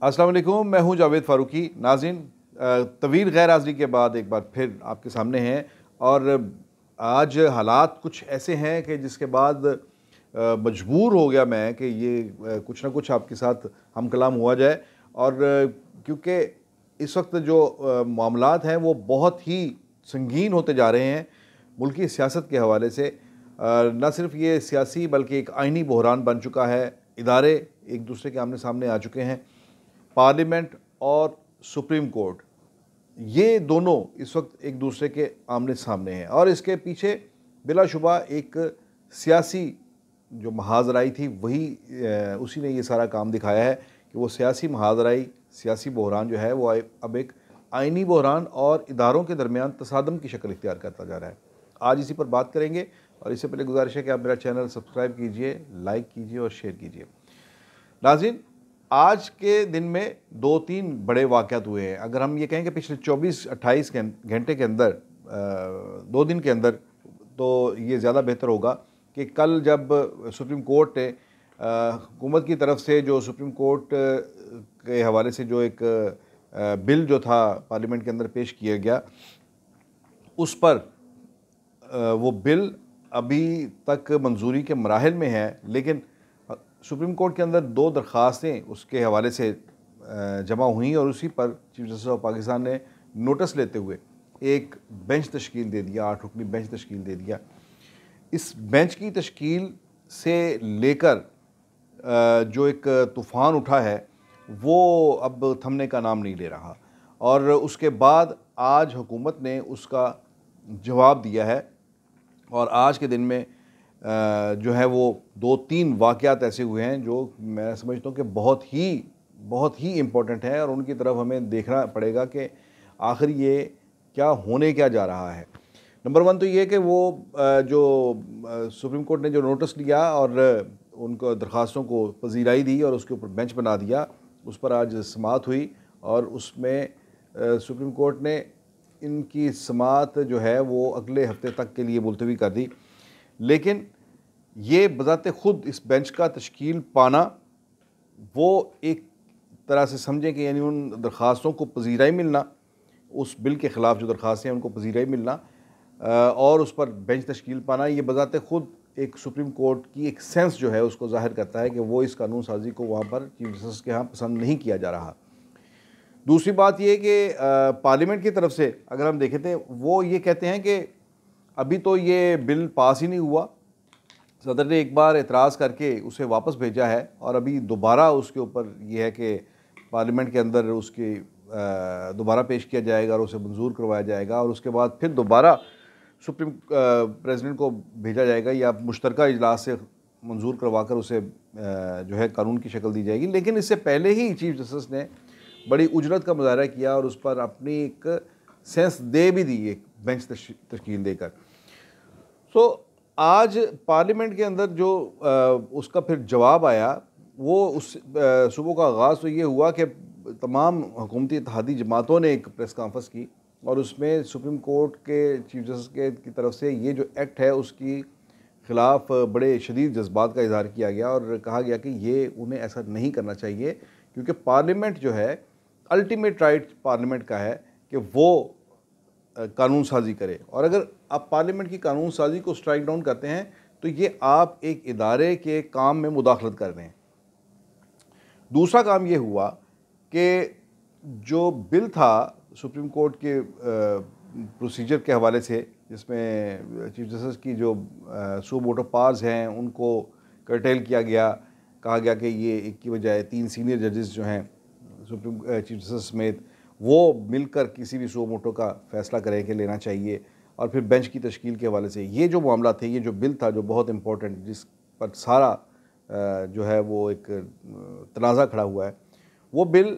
अस्सलाम वालेकुम, मैं हूं जावेद फ़ारूकी। नाज़रीन, तवील गैर हाज़िरी के बाद एक बार फिर आपके सामने हैं और आज हालात कुछ ऐसे हैं कि जिसके बाद मजबूर हो गया मैं कि ये कुछ ना कुछ आपके साथ हम कलाम हुआ जाए। और क्योंकि इस वक्त जो मामलात हैं वो बहुत ही संगीन होते जा रहे हैं मुल्की सियासत के हवाले से। न सिर्फ ये सियासी बल्कि एक आइनी बहरान बन चुका है। इदारे एक दूसरे के आमने सामने आ चुके हैं। पार्लियामेंट और सुप्रीम कोर्ट, ये दोनों इस वक्त एक दूसरे के आमने सामने हैं और इसके पीछे बिलाशुबा एक सियासी जो महाजराई थी वही उसी ने ये सारा काम दिखाया है कि वो सियासी महाजराई, सियासी बहरान जो है वो अब एक आइनी बहरान और इदारों के दरमियान तसादम की शक्ल इख्तियार करता जा रहा है। आज इसी पर बात करेंगे और इससे पहले गुजारिश है कि आप मेरा चैनल सब्सक्राइब कीजिए, लाइक कीजिए और शेयर कीजिए। नाज़रीन, आज के दिन में 2-3 बड़े वाक़यात हुए हैं। अगर हम ये कहें कि पिछले 24-28 घंटे के अंदर 2 दिन के अंदर, तो ये ज़्यादा बेहतर होगा कि कल जब सुप्रीम कोर्ट ने हुकूमत की तरफ से जो सुप्रीम कोर्ट के हवाले से जो एक बिल जो था पार्लियामेंट के अंदर पेश किया गया, उस पर वो बिल अभी तक मंजूरी के मराहिल में है। लेकिन सुप्रीम कोर्ट के अंदर 2 दरख्वास्तें उसके हवाले से जमा हुई और उसी पर चीफ जस्टिस ऑफ पाकिस्तान ने नोटिस लेते हुए एक बेंच तश्कील दे दिया, 8 रुकनी बेंच तश्कील दे दिया। इस बेंच की तश्कील से लेकर जो एक तूफ़ान उठा है वो अब थमने का नाम नहीं ले रहा और उसके बाद आज हुकूमत ने उसका जवाब दिया है। और आज के दिन में जो है वो 2-3 वाक़यात ऐसे हुए हैं जो मैं समझता हूँ कि बहुत ही इम्पोर्टेंट है और उनकी तरफ हमें देखना पड़ेगा कि आखिर ये क्या जा रहा है। नंबर 1 तो ये कि वो जो सुप्रीम कोर्ट ने जो नोटिस लिया और उनको दरख्वास्तों को पजीराई दी और उसके ऊपर बेंच बना दिया, उस पर आज समाअत हुई और उसमें सुप्रीम कोर्ट ने इनकी समाअत जो है वो अगले हफ्ते तक के लिए मुलतवी कर दी। लेकिन ये बज़ाते ख़ुद इस बेंच का तश्कील पाना, वो एक तरह से समझें कि यानी उन दरख्वास्तों को पजीराई मिलना, उस बिल के ख़िलाफ़ जो दरख्वास्तें हैं उनको पजीराई मिलना और उस पर बेंच तश्कील पाना, ये बज़ाते ख़ुद एक सुप्रीम कोर्ट की एक सेंस जो है उसको ज़ाहिर करता है कि वो इस कानून साजी को वहाँ पर चीफ जस्टिस के यहाँ पसंद नहीं किया जा रहा। दूसरी बात ये कि पार्लियामेंट की तरफ से अगर हम देखें तो वो ये कहते हैं कि अभी तो ये बिल पास ही नहीं हुआ, सदर ने एक बार एतराज़ करके उसे वापस भेजा है और अभी दोबारा उसके ऊपर यह है कि पार्लियामेंट के अंदर उसकी दोबारा पेश किया जाएगा और उसे मंजूर करवाया जाएगा और उसके बाद फिर दोबारा सुप्रीम प्रेसिडेंट को भेजा जाएगा या मुश्तरका इजलास से मंजूर करवा कर उसे जो है कानून की शक्ल दी जाएगी। लेकिन इससे पहले ही चीफ जस्टिस ने बड़ी उजरत का मुजाहरा किया और उस पर अपनी एक सेंस दे भी दी, एक बेंच तश्कील देकर। तो आज पार्लियामेंट के अंदर जो उसका फिर जवाब आया, वो उस सुबह का आगाज़ तो ये हुआ कि तमाम हुकूमती इत्तेहादी जमातों ने एक प्रेस कॉन्फ्रेंस की और उसमें सुप्रीम कोर्ट के चीफ जस्टिस की तरफ से ये जो एक्ट है उसकी ख़िलाफ़ बड़े शदीद जज्बात का इज़हार किया गया और कहा गया कि ये उन्हें ऐसा नहीं करना चाहिए क्योंकि पार्लियामेंट जो है, अल्टीमेट राइट पार्लियामेंट का है कि वो कानून साजी करे और अगर आप पार्लियामेंट की कानून साजी को स्ट्राइक डाउन करते हैं तो ये आप एक इदारे के काम में मुदाखलत कर रहे हैं। दूसरा काम ये हुआ कि जो बिल था सुप्रीम कोर्ट के प्रोसीजर के हवाले से, जिसमें चीफ जस्टिस की जो सो मोटो पावर्स हैं उनको कर्टेल किया गया, कहा गया कि ये एक की बजाय 3 सीनियर जजेस जो हैं सुप्रीम चीफ जस्टिस समेत वो मिलकर किसी भी सो मोटो का फ़ैसला करें कि लेना चाहिए और फिर बेंच की तश्कील के हवाले से ये जो मामला थे, ये जो बिल था जो बहुत इम्पोर्टेंट, जिस पर सारा जो है वो एक तनाज़ा खड़ा हुआ है, वो बिल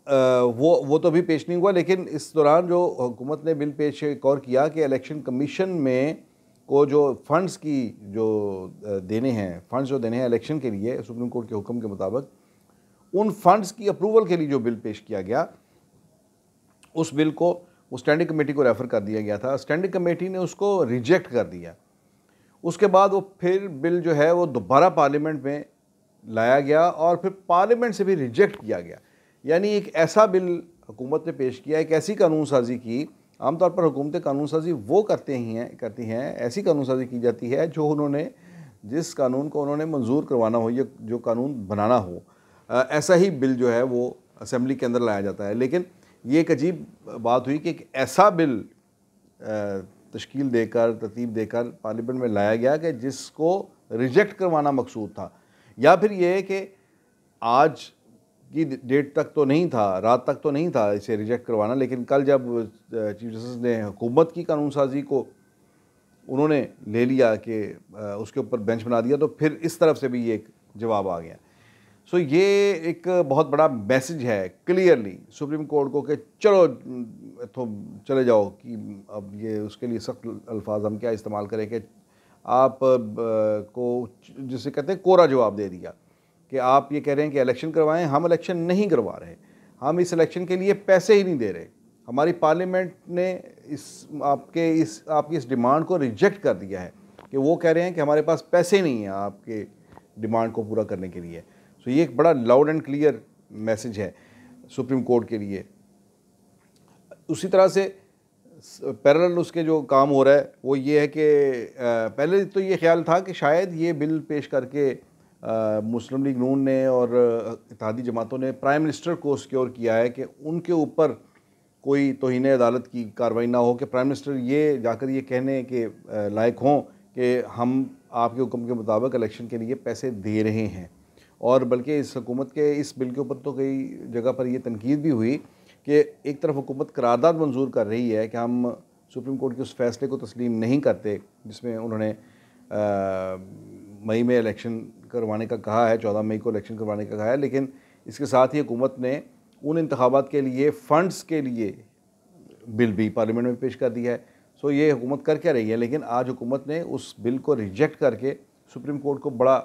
वो तो अभी पेश नहीं हुआ। लेकिन इस दौरान जो हुकूमत ने बिल पेश एक और किया कि इलेक्शन कमीशन में को जो फ़ंड्स की जो देने हैं, फ़ंड्स जो देने हैं इलेक्शन के लिए सुप्रीम कोर्ट के हुक्म के मुताबिक, उन फंड्स की अप्रूवल के लिए जो बिल पेश किया गया, उस बिल को वो स्टैंडिंग कमेटी को रेफ़र कर दिया गया था। स्टैंडिंग कमेटी ने उसको रिजेक्ट कर दिया। उसके बाद वो फिर बिल जो है वो दोबारा पार्लियामेंट में लाया गया और फिर पार्लियामेंट से भी रिजेक्ट किया गया। यानी एक ऐसा बिल हुकूमत ने पेश किया, एक ऐसी कानून साजी की। आमतौर पर हुकूमतें कानून साजी वो करती हैं, ऐसी कानून साजी की जाती है जो उन्होंने, जिस कानून को उन्होंने मंजूर करवाना हो या जो कानून बनाना हो, ऐसा ही बिल जो है वो असेंबली के अंदर लाया जाता है। लेकिन ये एक अजीब बात हुई कि एक ऐसा बिल तश्कील देकर, तरतीब देकर पार्लियामेंट में लाया गया कि जिसको रिजेक्ट करवाना मकसूद था। या फिर ये कि आज की डेट तक तो नहीं था, रात तक तो नहीं था इसे रिजेक्ट करवाना, लेकिन कल जब चीफ जस्टिस ने हुकूमत की कानून साजी को उन्होंने ले लिया कि उसके ऊपर बेंच बना दिया, तो फिर इस तरफ से भी ये एक जवाब आ गया। सो ये एक बहुत बड़ा मैसेज है क्लियरली सुप्रीम कोर्ट को कि चलो तो चले जाओ, कि अब ये उसके लिए सख्त अल्फाज हम क्या इस्तेमाल करें कि आप को जिसे कहते हैं कोरा जवाब दे दिया कि आप ये कह रहे हैं कि इलेक्शन करवाएं, हम इलेक्शन नहीं करवा रहे, हम इस इलेक्शन के लिए पैसे ही नहीं दे रहे। हमारी पार्लियामेंट ने आपकी इस डिमांड को रिजेक्ट कर दिया है कि वो कह रहे हैं कि हमारे पास पैसे नहीं हैं आपके डिमांड को पूरा करने के लिए। सो ये एक बड़ा लाउड एंड क्लियर मैसेज है सुप्रीम कोर्ट के लिए। उसी तरह से पैरेलल उसके जो काम हो रहा है वो ये है कि पहले तो ये ख्याल था कि शायद ये बिल पेश करके मुस्लिम लीग नून ने और इत्तेहादी जमातों ने प्राइम मिनिस्टर को सिक्योर किया है कि उनके ऊपर कोई तौहीन अदालत की कार्रवाई ना हो, कि प्राइम मिनिस्टर ये जाकर ये कहने के लायक हों कि हम आपके हुक्म के मुताबिक इलेक्शन के लिए पैसे दे रहे हैं। और बल्कि इस हुकूमत के इस बिल के ऊपर तो कई जगह पर यह तनकीद भी हुई कि एक तरफ हुकूमत करारदाद मंजूर कर रही है कि हम सुप्रीम कोर्ट के उस फैसले को तस्लीम नहीं करते जिसमें उन्होंने मई में इलेक्शन करवाने का कहा है, 14 मई को इलेक्शन करवाने का कहा है, लेकिन इसके साथ ही हुकूमत ने उन इंतखाबात के लिए फ़ंड्स के लिए बिल भी पार्लियामेंट में पेश कर दिया है। सो ये हुकूमत कर क्या रही है, लेकिन आज हुकूमत ने उस बिल को रिजेक्ट करके सुप्रीम कोर्ट को बड़ा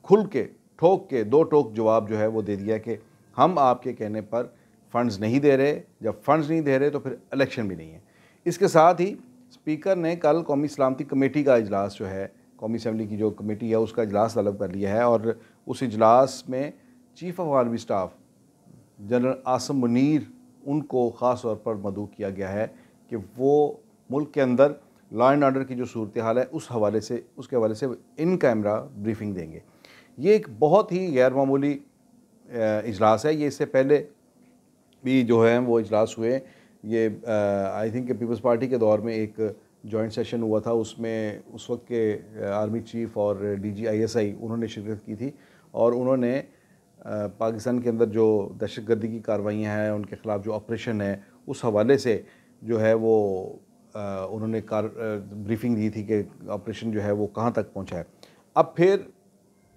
खुल के ठोक के दो टोक जवाब जो है वो दे दिया कि हम आपके कहने पर फ़ंड्स नहीं दे रहे, जब फ़ंड्स नहीं दे रहे तो फिर इलेक्शन भी नहीं है। इसके साथ ही स्पीकर ने कल कौमी सलामती कमेटी का इजलास जो है, कौमी असम्बली की जो कमेटी है उसका इजलास तलब कर लिया है और उस इजलास में chief of army staff general Asim Munir उनको ख़ास तौर पर मदऊ किया गया है कि वो मुल्क के अंदर लॉ एंड ऑर्डर की जो सूरत हाल है उसके हवाले से इन कैमरा ब्रीफिंग देंगे। ये एक बहुत ही गैर मामूली इजलास है। ये इससे पहले भी जो है वो इजलास हुए। ये आई थिंक पीपल्स पार्टी के दौर में एक जॉइंट सेशन हुआ था, उसमें उस वक्त के आर्मी चीफ और DGISI उन्होंने शिरकत की थी और उन्होंने पाकिस्तान के अंदर जो दहशतगर्दी की कार्रवाइयाँ हैं उनके ख़िलाफ़ जो ऑपरेशन है उस हवाले से जो है वो उन्होंने ब्रीफिंग दी थी कि ऑपरेशन जो है वो कहाँ तक पहुँचा है। अब फिर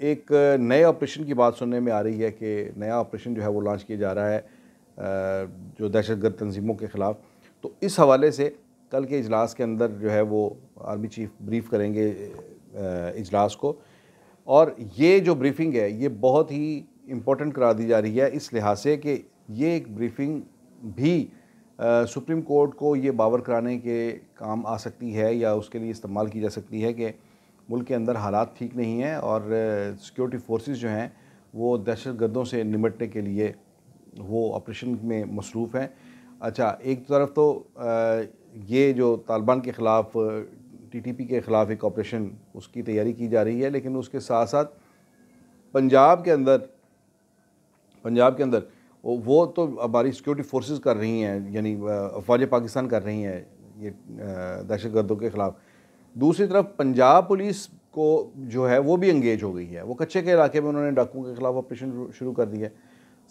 एक नए ऑपरेशन की बात सुनने में आ रही है कि नया ऑपरेशन जो है वो लॉन्च किया जा रहा है जो दहशतगर्द तंजीमों के ख़िलाफ़। तो इस हवाले से कल के इजलास के अंदर जो है वो आर्मी चीफ ब्रीफ करेंगे इजलास को, और ये जो ब्रीफिंग है ये बहुत ही इम्पोर्टेंट करार दी जा रही है इस लिहाज से कि ये एक ब्रीफिंग भी सुप्रीम कोर्ट को ये बावर कराने के काम आ सकती है या उसके लिए इस्तेमाल की जा सकती है कि मुल्क के अंदर हालात ठीक नहीं हैं और सिक्योरिटी फोर्सेस जो हैं वो दहशतगर्दों से निपटने के लिए वो ऑपरेशन में मसरूफ़ हैं। अच्छा, एक तरफ तो ये जो तालिबान के ख़िलाफ़ TTP के ख़िलाफ़ एक ऑपरेशन उसकी तैयारी की जा रही है, लेकिन उसके साथ साथ पंजाब के अंदर वो तो हमारी सिक्योरिटी फोर्सेस कर रही हैं, यानी अफ़वाज पाकिस्तान कर रही हैं ये दहशतगर्दों के ख़िलाफ़। दूसरी तरफ पंजाब पुलिस को जो है वो भी एंगेज हो गई है, वो कच्चे के इलाके में उन्होंने डाकुओं के ख़िलाफ़ ऑपरेशन शुरू कर दिया है।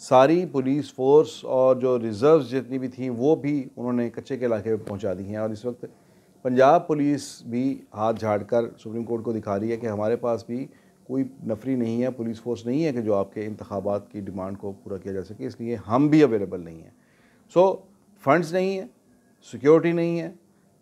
सारी पुलिस फोर्स और जो रिज़र्व्स जितनी भी थी वो भी उन्होंने कच्चे के इलाके में पहुंचा दी हैं और इस वक्त पंजाब पुलिस भी हाथ झाड़कर सुप्रीम कोर्ट को दिखा रही है कि हमारे पास भी कोई नफरी नहीं है, पुलिस फोर्स नहीं है कि जो आपके इंतखाबात की डिमांड को पूरा किया जा सके, इसलिए हम भी अवेलेबल नहीं हैं। सो फंड्स नहीं है, सिक्योरिटी नहीं है,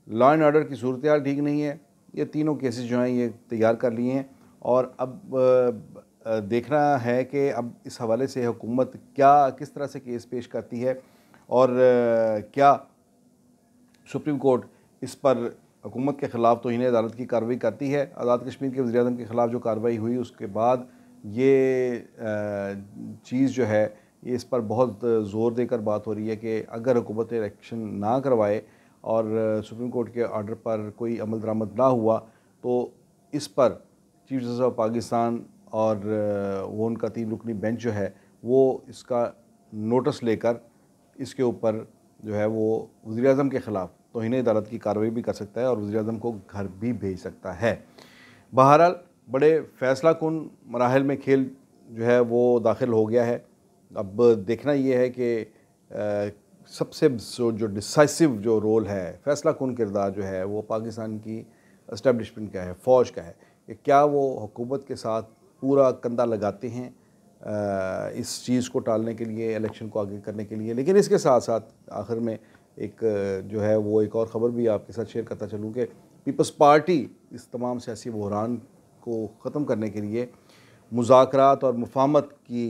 लॉ एंड ऑर्डर की सूरत हाल ठीक नहीं है, ये तीनों केसेस जो हैं ये तैयार कर लिए हैं और अब देखना है कि अब इस हवाले से हुकूमत किस तरह से केस पेश करती है और क्या सुप्रीम कोर्ट इस पर हुकूमत के ख़िलाफ़ तौहीन अदालत की कार्रवाई करती है। आज़ाद कश्मीर के वज़ीर-ए-आज़म के ख़िलाफ़ जो कार्रवाई हुई उसके बाद ये चीज़ जो है ये इस पर बहुत ज़ोर देकर बात हो रही है कि अगर हुकूमत इलेक्शन ना करवाए और सुप्रीम कोर्ट के ऑर्डर पर कोई अमल दरामद ना हुआ तो इस पर चीफ जस्टिस ऑफ पाकिस्तान और वो उनका 3 रुकनी बेंच जो है वो इसका नोटिस लेकर इसके ऊपर जो है वो वज़ीर-ए-आज़म के ख़िलाफ़ तौहीन अदालत की कार्रवाई भी कर सकता है और वज़ीर-ए-आज़म को घर भी भेज सकता है। बहरहाल बड़े फ़ैसला कुन मराहिल में खेल जो है वो दाखिल हो गया है। अब देखना ये है कि सबसे जो डिसाइसिव जो रोल है, फ़ैसला कुन किरदार जो है वो पाकिस्तान की एस्टेब्लिशमेंट का है, फ़ौज का है कि क्या वो हुकूमत के साथ पूरा कंधा लगाते हैं इस चीज़ को टालने के लिए, इलेक्शन को आगे करने के लिए। लेकिन इसके साथ साथ आखिर में एक जो है वो एक और ख़बर भी आपके साथ शेयर करता चलूँ कि पीपल्स पार्टी इस तमाम सियासी बहरान को ख़त्म करने के लिए मुज़ाकरात और मुफ़ाहमत की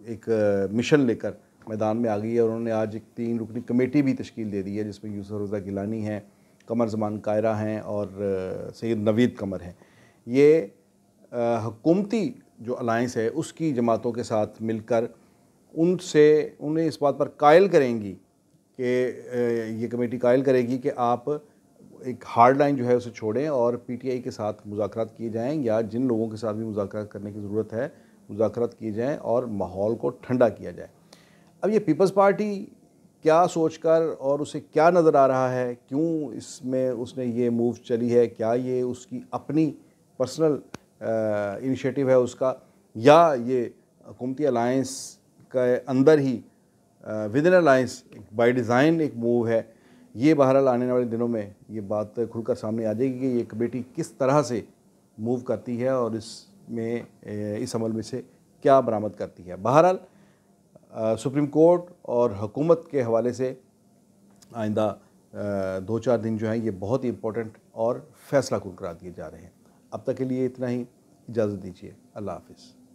एक मिशन लेकर मैदान में आ गई है और उन्होंने आज एक 3 रुकनी कमेटी भी तश्कील दे दी है जिसमें यूसुफ रज़ा गिलानी हैं, कमर ज़मान कायरा हैं और सैयद नवीद कमर हैं। ये हुकूमती जो अलायंस है उसकी जमातों के साथ मिलकर उन्हें इस बात पर कायल करेंगी कि ये कमेटी कायल करेगी कि आप एक हार्ड लाइन जो है उसे छोड़ें और पीटीआई के साथ मुज़ाकरात किए जाएँ या जिन लोगों के साथ भी मुज़ाकरात करने की ज़रूरत है मुज़ाकरात किए जाएँ और माहौल को ठंडा किया जाए। अब ये पीपल्स पार्टी क्या सोचकर और उसे क्या नज़र आ रहा है, क्यों इसमें उसने ये मूव चली है, क्या ये उसकी अपनी पर्सनल इनिशिएटिव है उसका या ये हुकूमती अलायंस के अंदर ही within alliance by design एक मूव है, ये बहरहाल आने वाले दिनों में ये बात खुलकर सामने आ जाएगी कि ये कमेटी किस तरह से मूव करती है और इसमें इस अमल में से क्या बरामद करती है। बहरहाल सुप्रीम कोर्ट और हुकूमत के हवाले से आइंदा 2-4 दिन जो हैं ये बहुत ही इम्पोर्टेंट और फ़ैसला कुन करार दिए जा रहे हैं। अब तक के लिए इतना ही, इजाज़त दीजिए। अल्लाह हाफ़िज़।